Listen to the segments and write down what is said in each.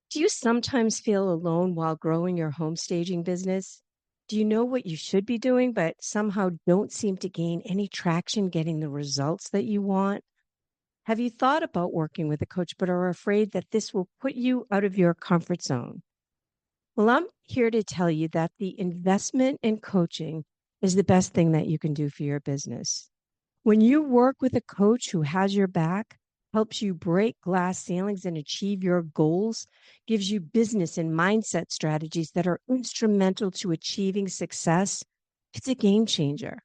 Do you sometimes feel alone while growing your home staging business? Do you know what you should be doing, but somehow don't seem to gain any traction getting the results that you want? Have you thought about working with a coach, but are afraid that this will put you out of your comfort zone? Well, I'm here to tell you that the investment in coaching is the best thing that you can do for your business. When you work with a coach who has your back, helps you break glass ceilings and achieve your goals, gives you business and mindset strategies that are instrumental to achieving success, it's a game changer.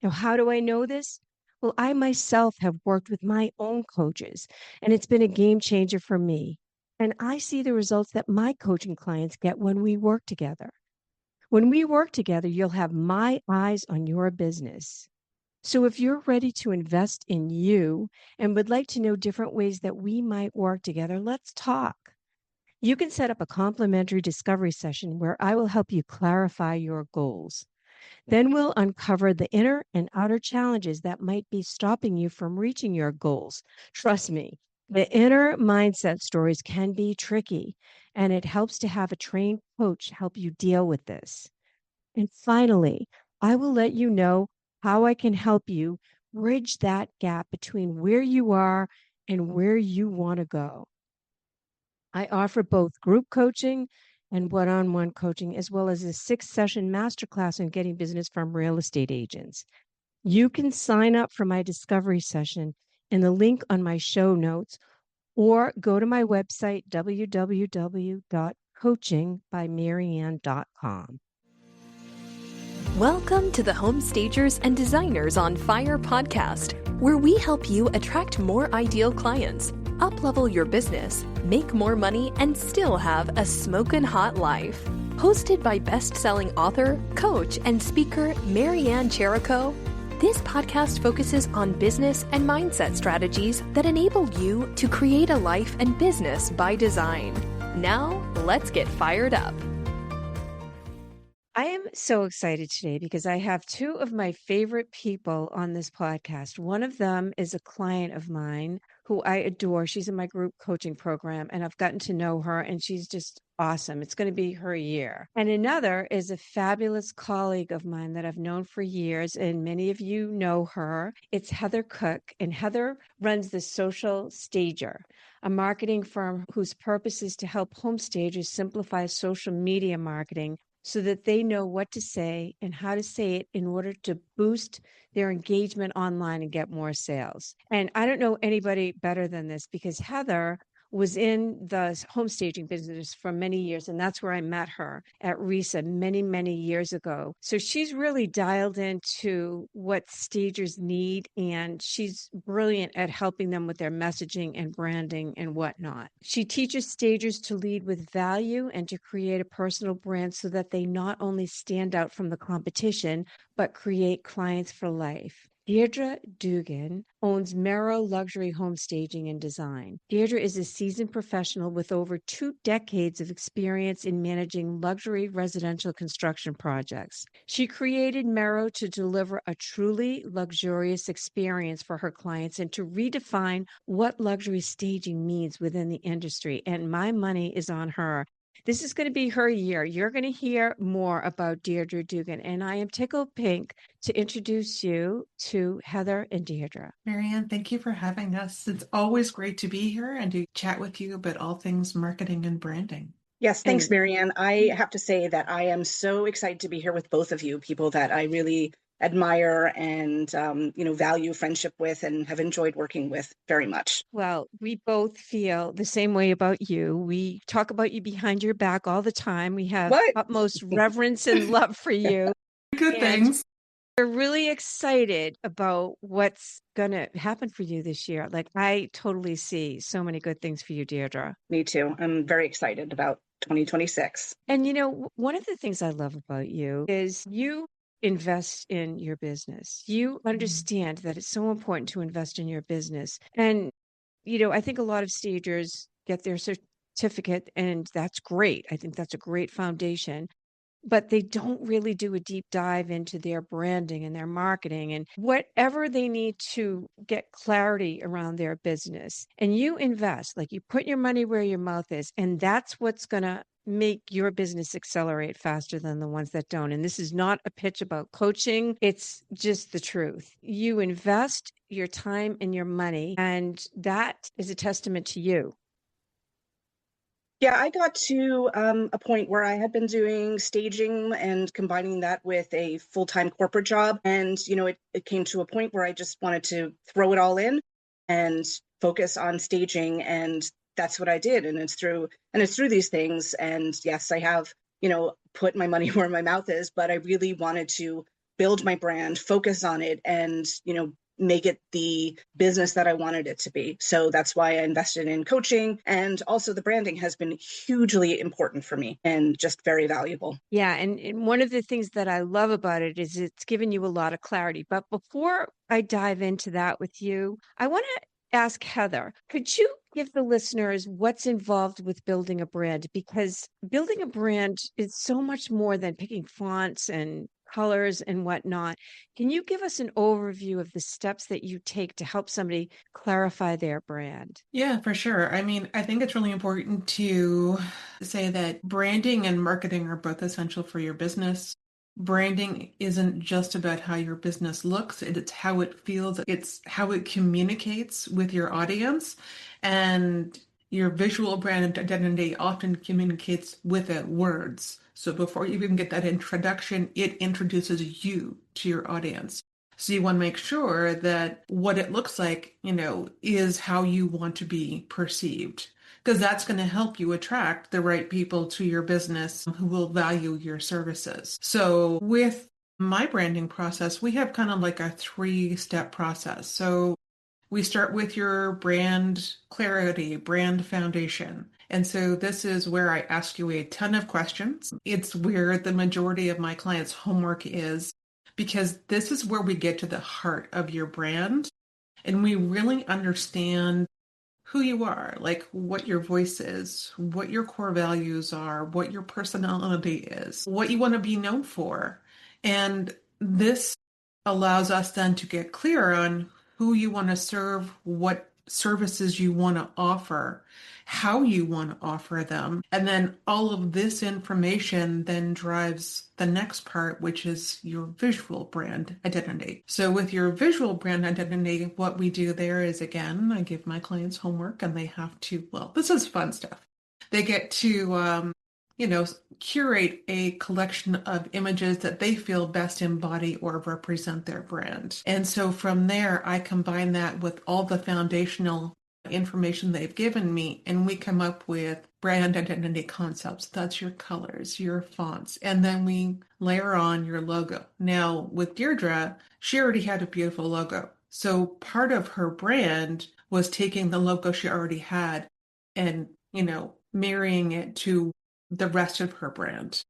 Now, how do I know this? Well, I myself have worked with my own coaches, and it's been a game changer for me. And I see the results that my coaching clients get when we work together. When we work together, you'll have my eyes on your business. So, if you're ready to invest in you and would like to know different ways that we might work together, let's talk. You can set up a complimentary discovery session where I will help you clarify your goals. Then we'll uncover the inner and outer challenges that might be stopping you from reaching your goals. Trust me, the inner mindset stories can be tricky, and it helps to have a trained coach help you deal with this. And finally, I will let you know how I can help you bridge that gap between where you are and where you want to go. I offer both group coaching and one on one coaching, as well as a 6 session masterclass on getting business from real estate agents. You can sign up for my discovery session in the link on my show notes or go to my website, www.coachingbymarianne.com. Welcome to the Home Stagers and Designers on Fire podcast, where we help you attract more ideal clients, up-level your business, make more money, and still have a smokin' hot life. Hosted by best-selling author, coach, and speaker Marianne Cherico, this podcast focuses on business and mindset strategies that enable you to create a life and business by design. Now, let's get fired up. I am so excited today because I have two of my favorite people on this podcast. One of them is a client of mine who I adore. She's in my group coaching program, and I've gotten to know her, and she's just awesome. It's going to be her year. And another is a fabulous colleague of mine that I've known for years, and many of you know her. It's Heather Cook, and Heather runs the Social Stager, a marketing firm whose purpose is to help home stagers simplify social media marketing so that they know what to say and how to say it in order to boost their engagement online and get more sales. And I don't know anybody better than this because Heather was in the home staging business for many years, and that's where I met her at RISA many, many years ago. So she's really dialed into what stagers need, and she's brilliant at helping them with their messaging and branding and whatnot. She teaches stagers to lead with value and to create a personal brand so that they not only stand out from the competition, but create clients for life. Deirdre Dugan owns Merrow Luxury Home Staging and Design. Deirdre is a seasoned professional with over 2 decades of experience in managing luxury residential construction projects. She created Merrow to deliver a truly luxurious experience for her clients and to redefine what luxury staging means within the industry. And my money is on her. This is going to be her year. You're going to hear more about Deirdre Dugan, and I am tickled pink to introduce you to Heather and Deirdre. Marianne, thank you for having us. It's always great to be here and to chat with you about all things marketing and branding. Yes, thanks, And Marianne. I have to say that I am so excited to be here with both of you, people that I really admire and value friendship with and have enjoyed working with very much. well, we both feel the same way about you. We talk about you behind your back all the time. We have What? utmost reverence and love for you. Good And things. we're really excited about what's going to happen for you this year. Like, I totally see so many good things for you, Deirdre. Me too. I'm very excited about 2026. And one of the things I love about you is you invest in your business. You understand that it's so important to invest in your business. And, I think a lot of stagers get their certificate, and that's great. I think that's a great foundation. but they don't really do a deep dive into their branding and their marketing and whatever they need to get clarity around their business. And you invest, like you put your money where your mouth is, and that's what's going to make your business accelerate faster than the ones that don't. And this is not a pitch about coaching. It's just the truth. You invest your time and your money, and that is a testament to you. Yeah, I got to a point where I had been doing staging and combining that with a full-time corporate job. And, it came to a point where I just wanted to throw it all in and focus on staging. And that's what I did. And it's through these things. And yes, I have, put my money where my mouth is, but I really wanted to build my brand, focus on it, and, make it the business that I wanted it to be. So that's why I invested in coaching. And also the branding has been hugely important for me and just very valuable. Yeah. And one of the things that I love about it is it's given you a lot of clarity. But before I dive into that with you, I want to ask Heather, could you give the listeners what's involved with building a brand? Because building a brand is so much more than picking fonts and colors and whatnot. Can you give us an overview of the steps that you take to help somebody clarify their brand? Yeah, for sure. I mean, I think it's really important to say that branding and marketing are both essential for your business. Branding isn't just about how your business looks, it's how it feels, it's how it communicates with your audience. And your visual brand identity often communicates without words. So before you even get that introduction, it introduces you to your audience. So you want to make sure that what it looks like, is how you want to be perceived, because that's going to help you attract the right people to your business who will value your services. So with my branding process, we have kind of like a 3-step process. So we start with your brand clarity, brand foundation. And so this is where I ask you a ton of questions. It's where the majority of my clients' homework is, because this is where we get to the heart of your brand and we really understand who you are, like what your voice is, what your core values are, what your personality is, what you want to be known for. And this allows us then to get clear on who you want to serve, what services you want to offer, how you want to offer them. And then all of this information then drives the next part, which is your visual brand identity. So with your visual brand identity, what we do there is, again, I give my clients homework and they have to, well, this is fun stuff. They get to, curate a collection of images that they feel best embody or represent their brand. And so from there, I combine that with all the foundational information they've given me, and we come up with brand identity concepts. That's your colors, your fonts, and then we layer on your logo. Now, with Deirdre, she already had a beautiful logo. So part of her brand was taking the logo she already had and, marrying it to the rest of her brand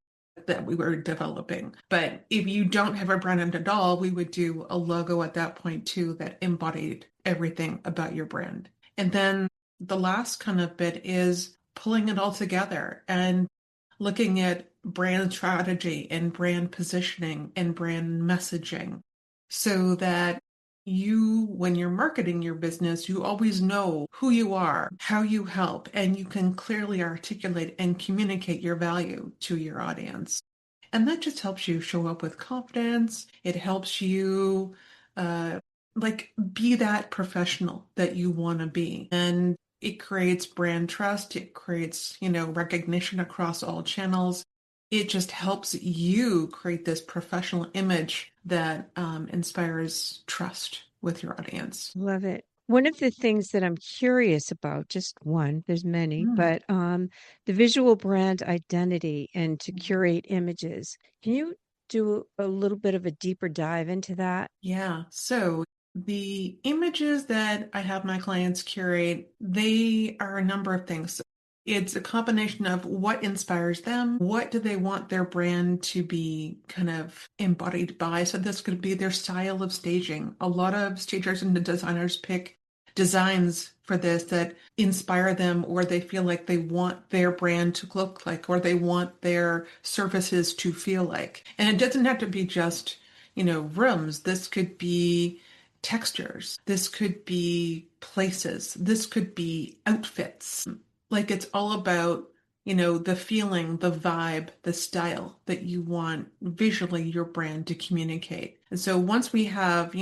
that we were developing. But if you don't have a brand at all, we would do a logo at that point too that embodied everything about your brand. And then the last kind of bit is pulling it all together and looking at brand strategy and brand positioning and brand messaging so that when you're marketing your business, you always know who you are, how you help, and you can clearly articulate and communicate your value to your audience. And that just helps you show up with confidence. It helps you be that professional that you want to be. And it creates brand trust. It creates, recognition across all channels. It just helps you create this professional image that inspires trust with your audience. Love it. One of the things that I'm curious about, just one, there's many, but the visual brand identity and to curate images. Can you do a little bit of a deeper dive into that? Yeah. So the images that I have my clients curate, they are a number of things. It's a combination of what inspires them, what do they want their brand to be kind of embodied by. So this could be their style of staging. A lot of stagers and designers pick designs for this that inspire them, or they feel like they want their brand to look like, or they want their services to feel like. And it doesn't have to be just, rooms. This could be textures. This could be places. This could be outfits. Like it's all about, the feeling, the vibe, the style that you want visually your brand to communicate. And so once we have,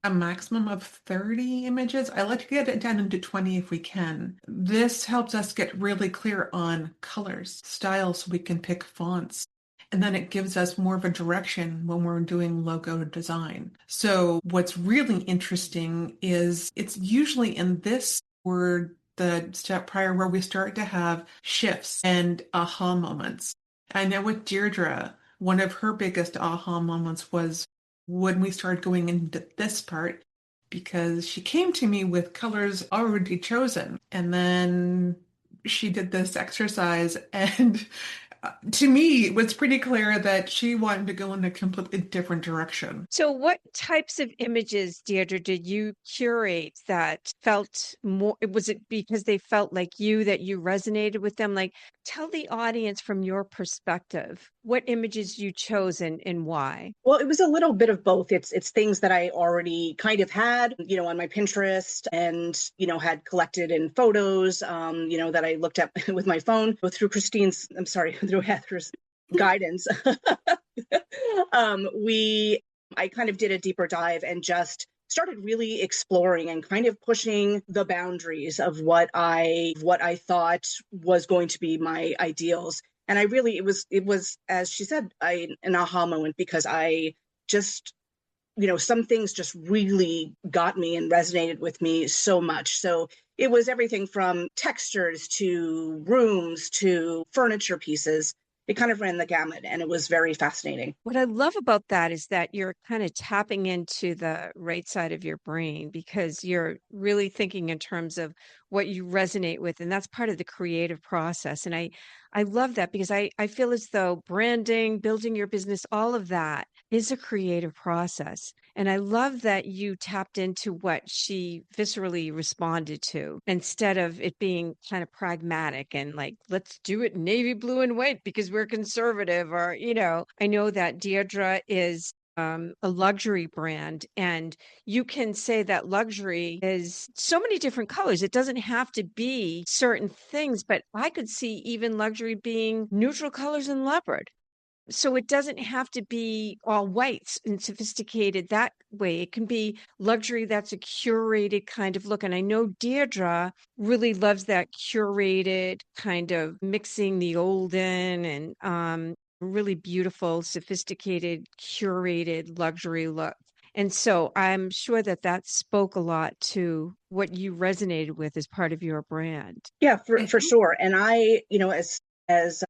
a maximum of 30 images, I like to get it down into 20 if we can. This helps us get really clear on colors, styles, so we can pick fonts. And then it gives us more of a direction when we're doing logo design. So what's really interesting is it's usually in this word, the step prior, where we start to have shifts and aha moments. I know with Deirdre, one of her biggest aha moments was when we started going into this part, because she came to me with colors already chosen. And then she did this exercise, and to me, it was pretty clear that she wanted to go in a completely different direction. So what types of images, Deirdre, did you curate that felt more, was it because they felt like you, that you resonated with them? Like, tell the audience from your perspective, what images you chose and why. Well, it was a little bit of both. It's things that I already kind of had, on my Pinterest and, had collected in photos, that I looked at with my phone. But through through Heather's guidance, I kind of did a deeper dive and just started really exploring and kind of pushing the boundaries of what I thought was going to be my ideals. And it was, as she said, an aha moment, because I just, some things just really got me and resonated with me so much. So it was everything from textures to rooms to furniture pieces. It kind of ran the gamut, and it was very fascinating. What I love about that is that you're kind of tapping into the right side of your brain, because you're really thinking in terms of what you resonate with. And that's part of the creative process. And I love that, because I feel as though branding, building your business, all of that is a creative process. And I love that you tapped into what she viscerally responded to, instead of it being kind of pragmatic and like, let's do it navy blue and white because we're conservative. Or, I know that Deirdre is a luxury brand, and you can say that luxury is so many different colors. It doesn't have to be certain things, but I could see even luxury being neutral colors and leopard. So it doesn't have to be all whites and sophisticated that way. It can be luxury that's a curated kind of look. And I know Deirdre really loves that curated kind of mixing the olden and really beautiful, sophisticated, curated luxury look. And so I'm sure that that spoke a lot to what you resonated with as part of your brand. Yeah, I for think sure. And I, as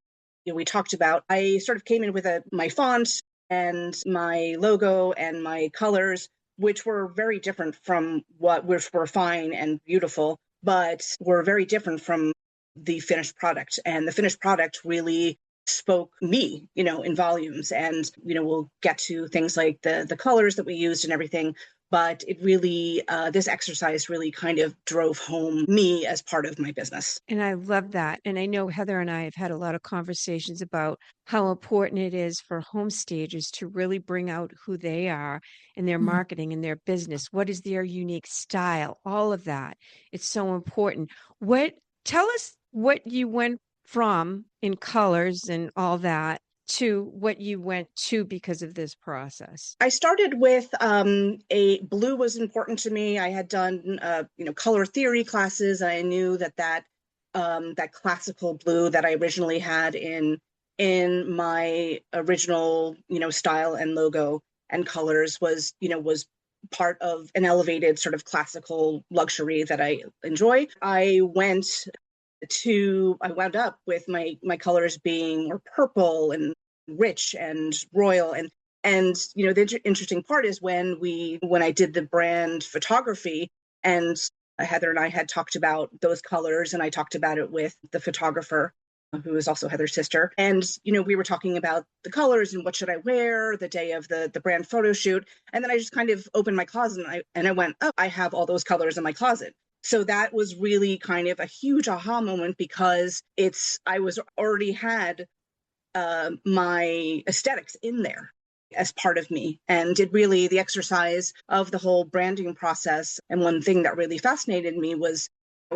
we talked about, I sort of came in with my font and my logo and my colors, which were very different from which were fine and beautiful, but were very different from the finished product. And the finished product really spoke me, in volumes. And, we'll get to things like the colors that we used and everything. But it really, this exercise really kind of drove home me as part of my business. And I love that. And I know Heather and I have had a lot of conversations about how important it is for home stagers to really bring out who they are in their marketing and their business. What is their unique style? All of that. It's so important. Tell us what you went from in colors and all that to what you went to because of this process. I started with a blue was important to me. I had done color theory classes. I knew that classical blue that I originally had in my original style and logo and colors was part of an elevated sort of classical luxury that I enjoy. I wound up with my colors being more purple and rich and royal. And the interesting part is when I did the brand photography, and Heather and I had talked about those colors, and I talked about it with the photographer. who is also Heather's sister. And, we were talking about the colors and what should I wear the day of the brand photo shoot. And then I just kind of opened my closet and I went, oh, I have all those colors in my closet. So that was really kind of a huge aha moment because I was already had my aesthetics in there as part of me. And the exercise of the whole branding process. And one thing that really fascinated me was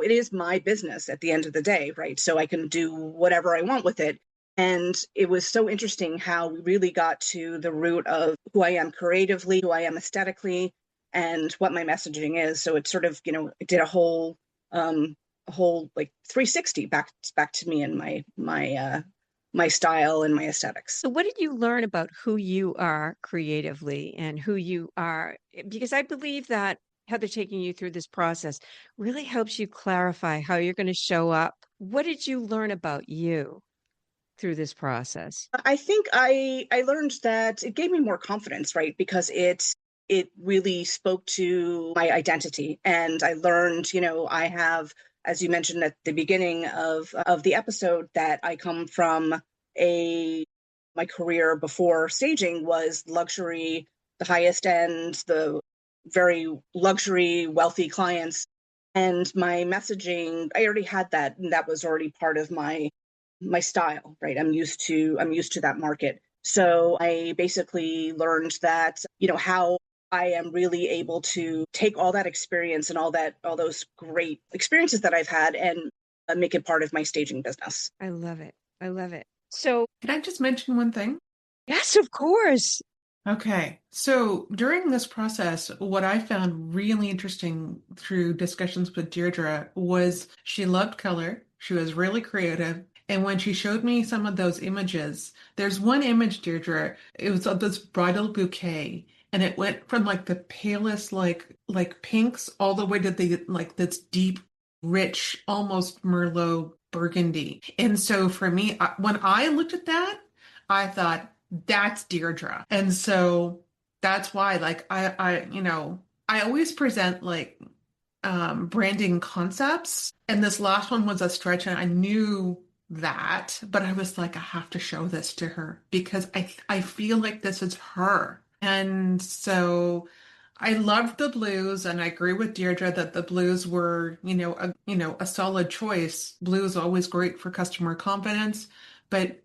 it is my business at the end of the day, right? So I can do whatever I want with it. And it was so interesting how we really got to the root of who I am creatively, who I am aesthetically, and what my messaging is. So it sort of, it did a whole like 360 back to me and my style and my aesthetics. So, what did you learn about who you are creatively and who you are? Because I believe that Heather taking you through this process really helps you clarify how you're going to show up. What did you learn about you through this process? I think I learned that it gave me more confidence, right? Because it really spoke to my identity. And I learned, I have, as you mentioned at the beginning of the episode, that I come from my career before staging was luxury, the highest end, the very luxury, wealthy clients. And my messaging, I already had that, and that was already part of my style, right? I'm used to that market. So I basically learned that, how I am really able to take all that experience and all those great experiences that I've had and make it part of my staging business. I love it. I love it. So, Can I just mention one thing? yes, of course. Okay. So during this process, what I found really interesting through discussions with Deirdre was she loved color. She was really creative. And when she showed me some of those images, there's one image, Deirdre, it was of this bridal bouquet. And it went from like the palest, like pinks all the way to the like this deep, rich, almost Merlot burgundy. And so for me, when I looked at that, I thought, that's Deirdre. And so that's why, like, I always present like branding concepts. And this last one was a stretch, and I knew that, but I was like, I have to show this to her because I feel like this is her. And so I loved the blues, and I agree with Deirdre that the blues were, a solid choice. Blue is always great for customer confidence, but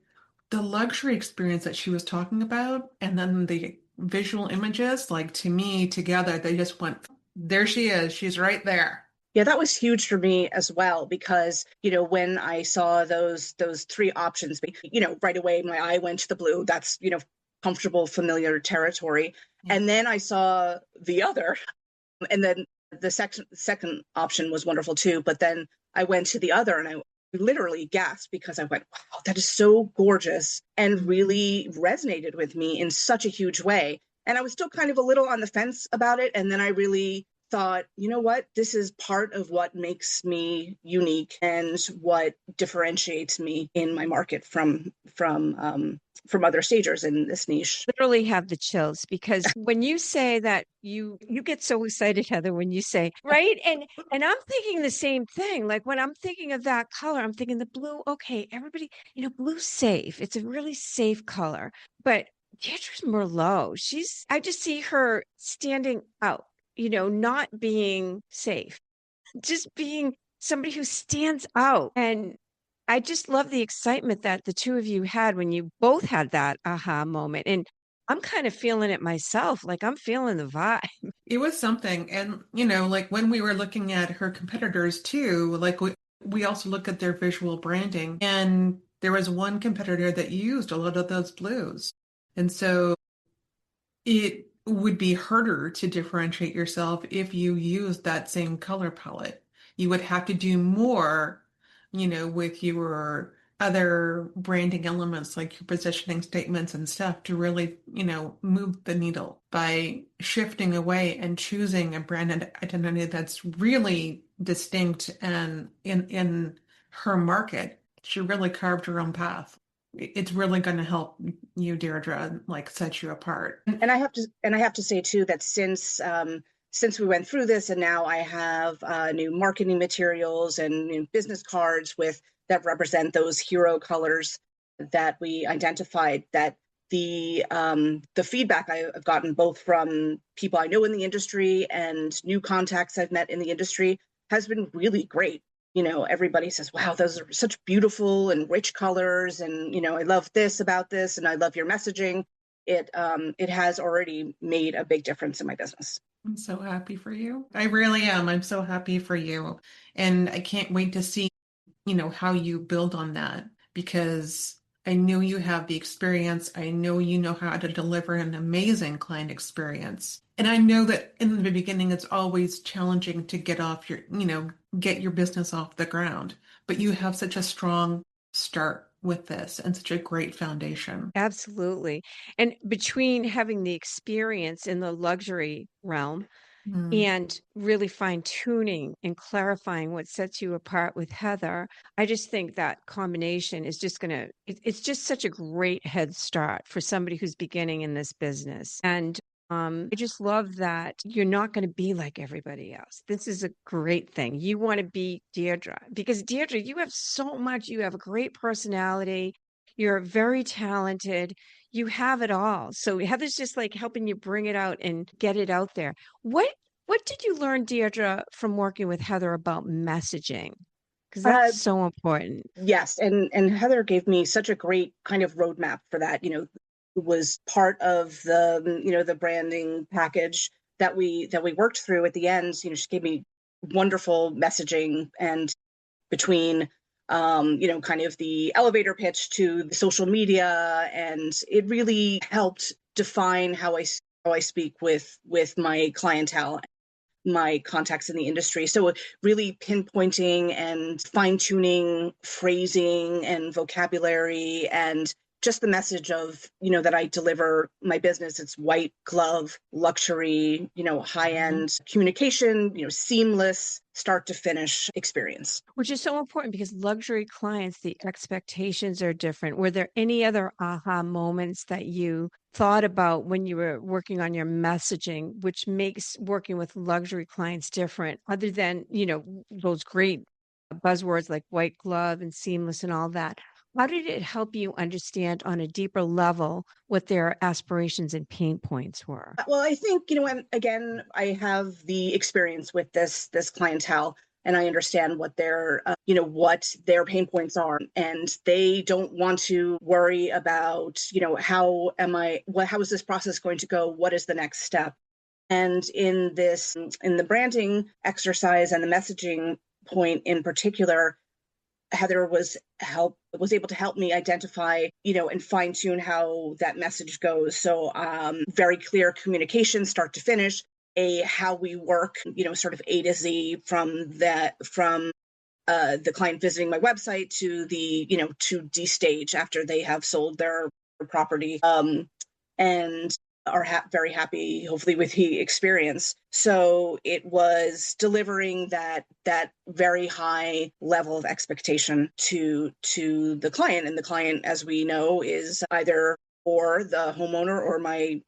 the luxury experience that she was talking about, and then the visual images, like to me together, they just went, there she is. She's right there. Yeah, that was huge for me as well because, when I saw those three options, right away my eye went to the blue. That's, comfortable, familiar territory. Yeah. And then I saw the other, and then the second option was wonderful too. But then I went to the other and I literally gasped because I went, wow, that is so gorgeous and really resonated with me in such a huge way. And I was still kind of a little on the fence about it. And then I really thought, you know what, this is part of what makes me unique and what differentiates me in my market from other stagers in this niche. Literally have the chills because when you say that you get so excited, Heather, when you say, right? And I'm thinking the same thing. Like when I'm thinking of that color, I'm thinking the blue, okay, everybody, blue's safe. It's a really safe color. But Deirdre's Merlot, I just see her standing out, not being safe, just being somebody who stands out. And I just love the excitement that the two of you had when you both had that aha moment. And I'm kind of feeling it myself. Like I'm feeling the vibe. It was something. And, like when we were looking at her competitors too, like we also look at their visual branding. And there was one competitor that used a lot of those blues. And so it would be harder to differentiate yourself if you used that same color palette. You would have to do more, with your other branding elements like your positioning statements and stuff to really, move the needle by shifting away and choosing a brand identity that's really distinct and in her market. She really carved her own path. It's really going to help you, Deirdre, like set you apart. And I have to say too that since we went through this, and now I have new marketing materials and new business cards with that represent those hero colors that we identified. That the feedback I've gotten both from people I know in the industry and new contacts I've met in the industry has been really great. Everybody says, wow, those are such beautiful and rich colors. And, I love this about this, and I love your messaging. It has already made a big difference in my business. I'm so happy for you. I really am. I'm so happy for you. And I can't wait to see, how you build on that, because I know you have the experience. I know you know how to deliver an amazing client experience. And I know that in the beginning, it's always challenging to get your business off the ground. But you have such a strong start with this and such a great foundation. Absolutely. And between having the experience in the luxury realm Mm. and really fine tuning and clarifying what sets you apart with Heather, I just think that combination is just it's just such a great head start for somebody who's beginning in this business. And I just love that you're not going to be like everybody else. This is a great thing. You want to be Deirdre, because Deirdre, you have so much. You have a great personality. You're very talented. You have it all. So Heather's just like helping you bring it out and get it out there. What did you learn, Deirdre, from working with Heather about messaging? Because Uh, that's so important. yes, and Heather gave me such a great kind of roadmap for that. It was part of the branding package that we worked through at the end. She gave me wonderful messaging, and between kind of the elevator pitch to the social media, and it really helped define how I speak with my clientele, my contacts in the industry. So really pinpointing and fine tuning phrasing and vocabulary, and just the message of, that I deliver my business. It's white glove, luxury, high end communication, seamless start to finish experience. Which is so important because luxury clients, the expectations are different. Were there any other aha moments that you thought about when you were working on your messaging, which makes working with luxury clients different, other than, those great buzzwords like white glove and seamless and all that? How did it help you understand on a deeper level what their aspirations and pain points were? Well, I think, and again, I have the experience with this clientele, and I understand what their pain points are, and they don't want to worry about, how is this process going to go? What is the next step? And in the branding exercise and the messaging point in particular, Heather was able to help me identify, and fine tune how that message goes. So very clear communication, start to finish, how we work, sort of A to Z, from the client visiting my website to to D-stage after they have sold their property, and are very happy, hopefully, with the experience. So it was delivering that very high level of expectation to the client, and the client, as we know, is either or the homeowner or my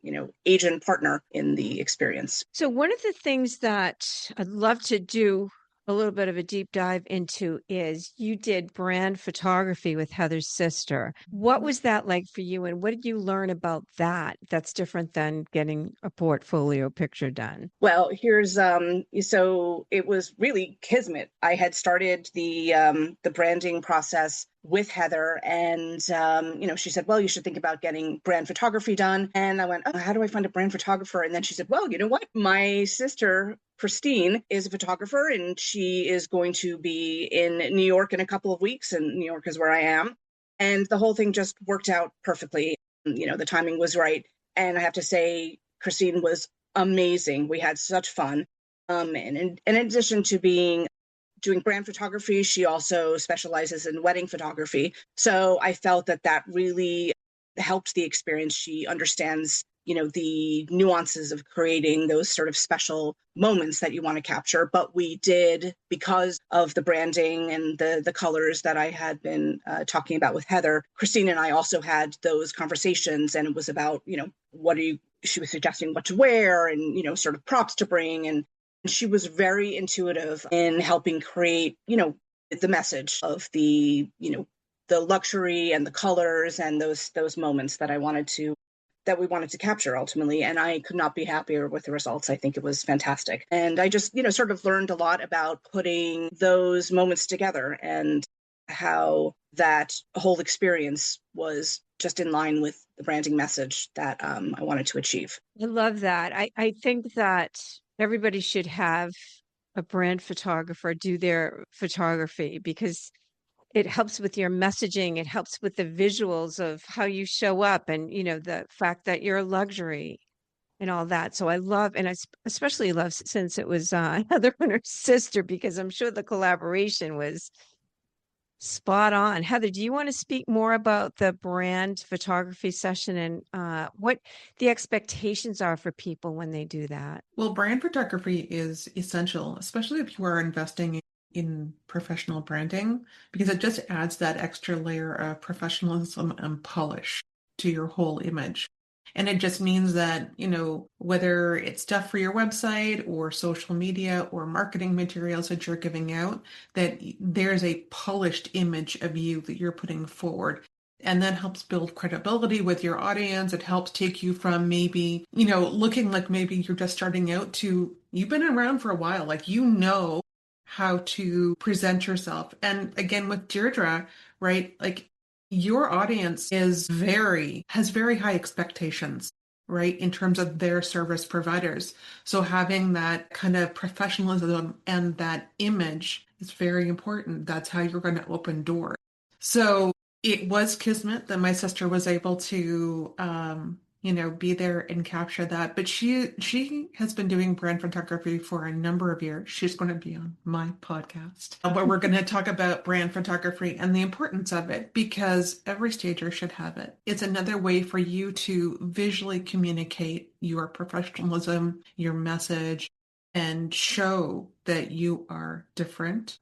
agent partner in the experience. So one of the things that I'd love to do a little bit of a deep dive into is you did brand photography with Heather's sister. What was that like for you, and what did you learn about that that's different than getting a portfolio picture done? Well, here's so it was really kismet. I had started the branding process with Heather, and she said, well, you should think about getting brand photography done. And I went, oh, how do I find a brand photographer? And then she said, well, you know what, my sister Christine is a photographer, and she is going to be in New York in a couple of weeks, and New York is where I am. And the whole thing just worked out perfectly. The timing was right. And I have to say, Christine was amazing. We had such fun. And in addition to doing brand photography, she also specializes in wedding photography. So I felt that really helped the experience. She understands, the nuances of creating those sort of special moments that you want to capture. But we did, because of the branding and the colors that I had been talking about with Heather, Christine and I also had those conversations, and it was about, she was suggesting what to wear and, sort of props to bring. And she was very intuitive in helping create, the message of the, the luxury and the colors and those moments that we wanted to capture ultimately. And I could not be happier with the results. I think it was fantastic. And I just, sort of learned a lot about putting those moments together and how that whole experience was just in line with the branding message that I wanted to achieve. I love that. I think that everybody should have a brand photographer do their photography because it helps with your messaging. It helps with the visuals of how you show up and, the fact that you're a luxury and all that. So I love, and I especially love since it was Heather and her sister, because I'm sure the collaboration was spot on. Heather, do you want to speak more about the brand photography session and what the expectations are for people when they do that? Well, brand photography is essential, especially if you are investing in professional branding, because it just adds that extra layer of professionalism and polish to your whole image. And it just means that, whether it's stuff for your website or social media or marketing materials that you're giving out, that there's a polished image of you that you're putting forward. And that helps build credibility with your audience. It helps take you from maybe, looking like maybe you're just starting out to you've been around for a while, like how to present yourself. And again, with Deirdre, right? Like your audience has very high expectations, right? In terms of their service providers. So having that kind of professionalism and that image is very important. That's how you're going to open doors. So it was kismet that my sister was able to, be there and capture that. But she has been doing brand photography for a number of years. She's going to be on my podcast where we're going to talk about brand photography and the importance of it, because every stager should have it. It's another way for you to visually communicate your professionalism, your message, and show that you are different.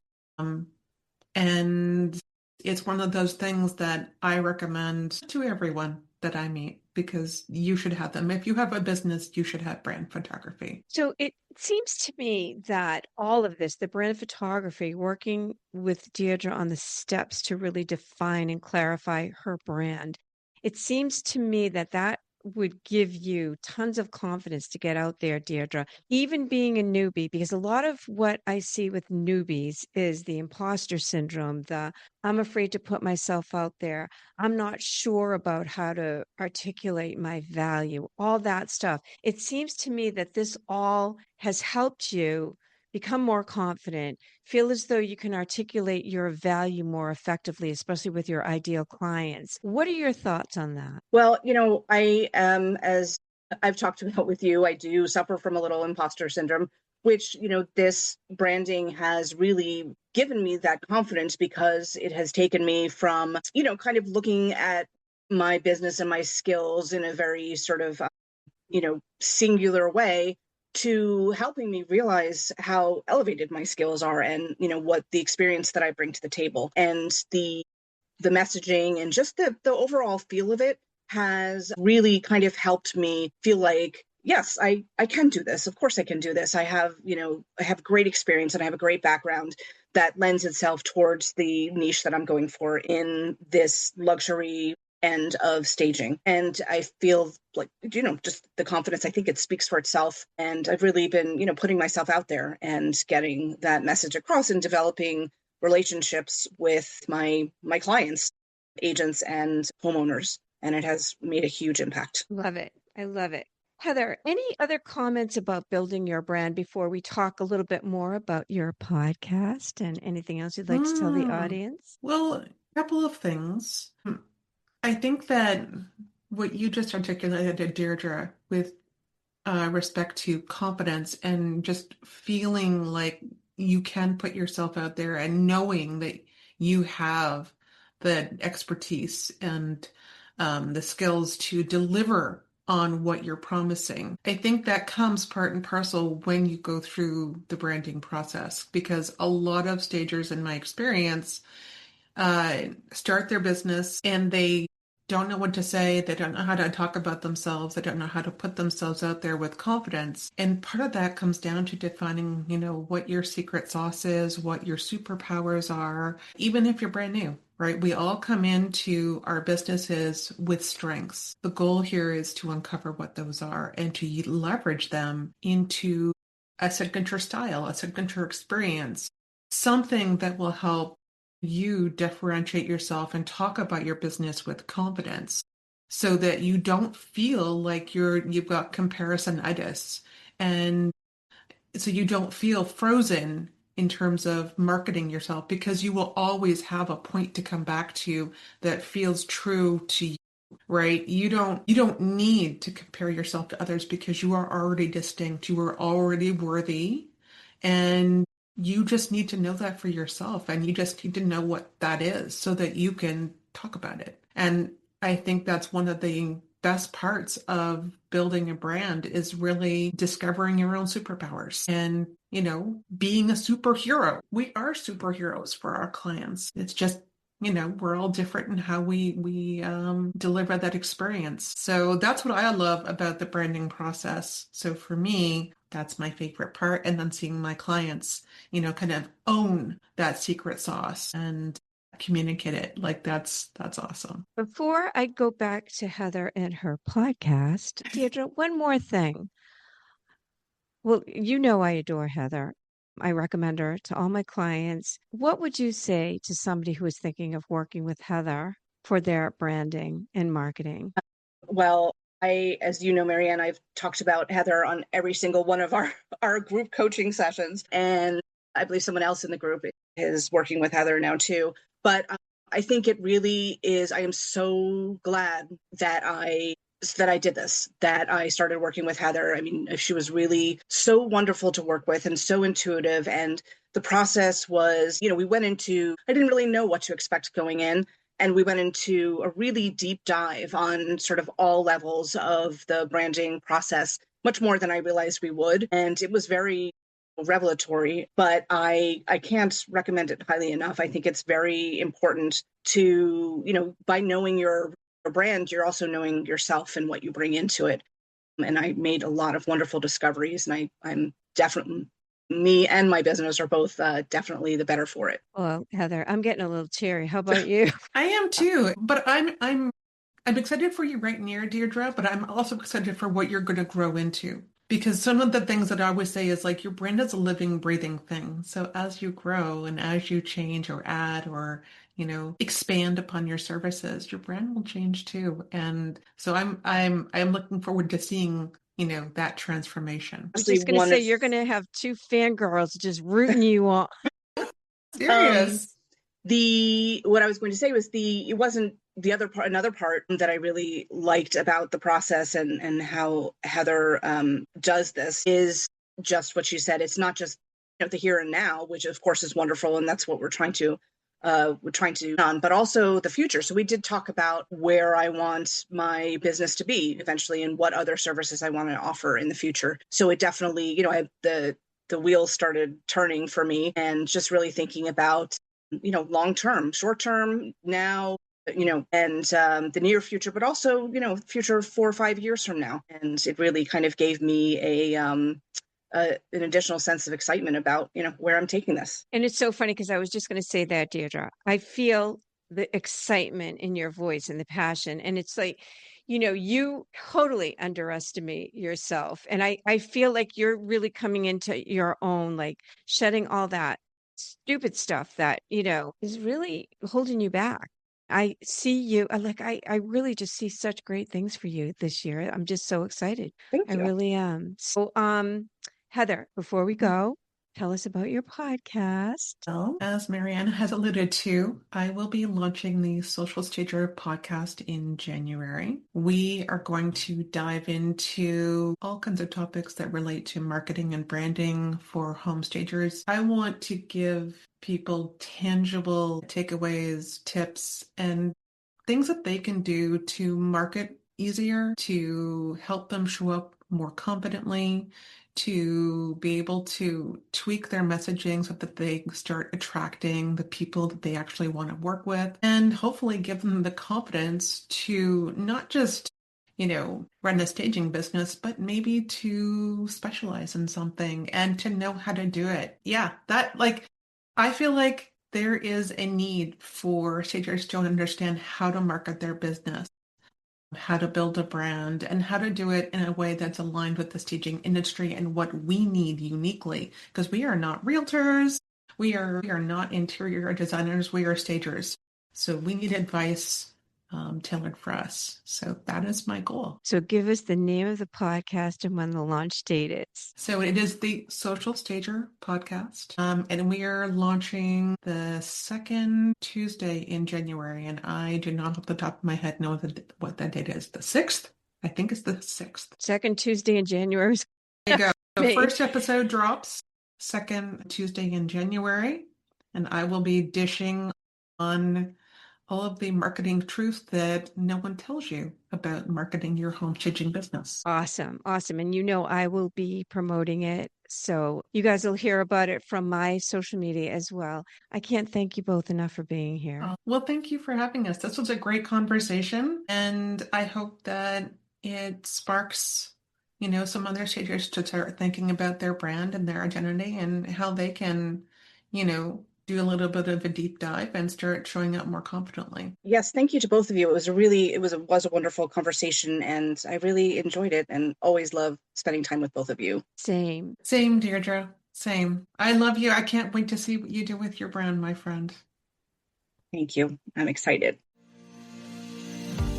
And it's one of those things that I recommend to everyone that I meet, because you should have them. If you have a business, you should have brand photography. So it seems to me that all of this, the brand photography, working with Deirdre on the steps to really define and clarify her brand, it seems to me that that would give you tons of confidence to get out there, Deirdre, even being a newbie, because a lot of what I see with newbies is the imposter syndrome, the I'm afraid to put myself out there. I'm not sure about how to articulate my value, all that stuff. It seems to me that this all has helped you become more confident, feel as though you can articulate your value more effectively, especially with your ideal clients. What are your thoughts on that? Well, I am, as I've talked about with you, I do suffer from a little imposter syndrome, which, this branding has really given me that confidence, because it has taken me from, kind of looking at my business and my skills in a very sort of, singular way, to helping me realize how elevated my skills are and, what the experience that I bring to the table, and the messaging and just the overall feel of it has really kind of helped me feel like, yes, I can do this. Of course I can do this. I have great experience and I have a great background that lends itself towards the niche that I'm going for in this luxury end of staging. And I feel like, just the confidence, I think it speaks for itself. And I've really been, putting myself out there and getting that message across and developing relationships with my clients, agents, and homeowners. And it has made a huge impact. Love it. I love it. Heather, any other comments about building your brand before we talk a little bit more about your podcast and anything else you'd like to tell the audience? Well, a couple of things. I think that what you just articulated, Deirdre, with respect to confidence and just feeling like you can put yourself out there and knowing that you have the expertise and the skills to deliver on what you're promising. I think that comes part and parcel when you go through the branding process, because a lot of stagers, in my experience, start their business and they don't know what to say. They don't know how to talk about themselves. They don't know how to put themselves out there with confidence. And part of that comes down to defining, what your secret sauce is, what your superpowers are, even if you're brand new, right? We all come into our businesses with strengths. The goal here is to uncover what those are and to leverage them into a signature style, a signature experience, something that will help you differentiate yourself and talk about your business with confidence so that you don't feel like you've got comparisonitis, and so you don't feel frozen in terms of marketing yourself, because you will always have a point to come back to that feels true to you, right? You don't need to compare yourself to others because you are already distinct, you are already worthy, and you just need to know that for yourself, and you just need to know what that is so that you can talk about it. And I think that's one of the best parts of building a brand, is really discovering your own superpowers and, being a superhero. We are superheroes for our clients. It's just, we're all different in how we deliver that experience. So that's what I love about the branding process. So for me, that's my favorite part. And then seeing my clients, kind of own that secret sauce and communicate it. Like that's awesome. Before I go back to Heather and her podcast, Deirdre, one more thing. Well, I adore Heather. I recommend her to all my clients. What would you say to somebody who is thinking of working with Heather for their branding and marketing? Well, as you know, Marianne, I've talked about Heather on every single one of our group coaching sessions. And I believe someone else in the group is working with Heather now too. But I think it really is, I am so glad that I did this, that I started working with Heather. I mean, she was really so wonderful to work with and so intuitive. And the process was, I didn't really know what to expect going in. And we went into a really deep dive on sort of all levels of the branding process, much more than I realized we would. And it was very revelatory, but I can't recommend it highly enough. I think it's very important to, by knowing your brand, you're also knowing yourself and what you bring into it. And I made a lot of wonderful discoveries, and I'm definitely, me and my business are both definitely the better for it. Well, Heather, I'm getting a little teary. How about you? I am too, but I'm excited for you right near, Deirdre, but I'm also excited for what you're going to grow into. Because some of the things that I always say is like your brand is a living, breathing thing. So as you grow and as you change or add or, expand upon your services, your brand will change too. And so I'm looking forward to seeing, that transformation. I was just going to say, you're going to have two fangirls just rooting you on. Serious. What I was going to say was it wasn't the other part. Another part that I really liked about the process and how Heather does this is just what she said. It's not just the here and now, which of course is wonderful, and that's what we're trying to but also the future. So we did talk about where I want my business to be eventually and what other services I want to offer in the future. So it definitely, the wheels started turning for me, and just really thinking about long term, short term, now, and the near future, but also future 4 or 5 years from now. And it really kind of gave me an additional sense of excitement about where I'm taking this. And it's so funny because I was just going to say that, Deirdre. I feel the excitement in your voice and the passion, and it's like, you totally underestimate yourself, and I feel like you're really coming into your own, like shedding all that stupid stuff that is really holding you back. I see you, I really just see such great things for you this year. I'm just so excited. Thank I you. really am. So Heather, before we go, tell us about your podcast. Well, as Marianne has alluded to, I will be launching the Social Stager podcast in January. We are going to dive into all kinds of topics that relate to marketing and branding for home stagers. I want to give people tangible takeaways, tips, and things that they can do to market easier, to help them show up more confidently, to be able to tweak their messaging so that they start attracting the people that they actually want to work with, and hopefully give them the confidence to not just, run a staging business, but maybe to specialize in something and to know how to do it. Yeah, I feel like there is a need for stagers to understand how to market their business, how to build a brand, and how to do it in a way that's aligned with the staging industry and what we need uniquely. Because we are not realtors, we are not interior designers, we are stagers. So we need advice tailored for us. So that is my goal. So give us the name of the podcast and when the launch date is. So it is the Social Stager podcast. And we are launching the second Tuesday in January. And I do not off the top of my head know what that date is. The 6th? I think it's the 6th. Second Tuesday in January. There you go. The first episode drops second Tuesday in January. And I will be dishing on all of the marketing truth that no one tells you about marketing your home staging business. Awesome. Awesome. And I will be promoting it. So you guys will hear about it from my social media as well. I can't thank you both enough for being here. Well, thank you for having us. This was a great conversation. And I hope that it sparks, some other stagers to start thinking about their brand and their identity and how they can, do a little bit of a deep dive and start showing up more confidently. Yes, thank you to both of you. It was a wonderful conversation, and I really enjoyed it and always love spending time with both of you. Same, Deirdre. Same. I love you. I can't wait to see what you do with your brand, my friend. Thank you. I'm excited.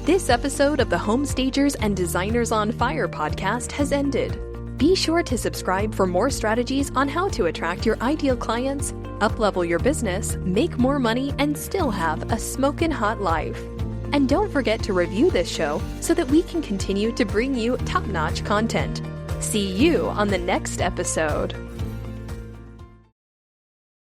This episode of the Home Stagers and Designers on Fire podcast has ended. Be sure to subscribe for more strategies on how to attract your ideal clients, up-level your business, make more money, and still have a smokin' hot life. And don't forget to review this show so that we can continue to bring you top-notch content. See you on the next episode.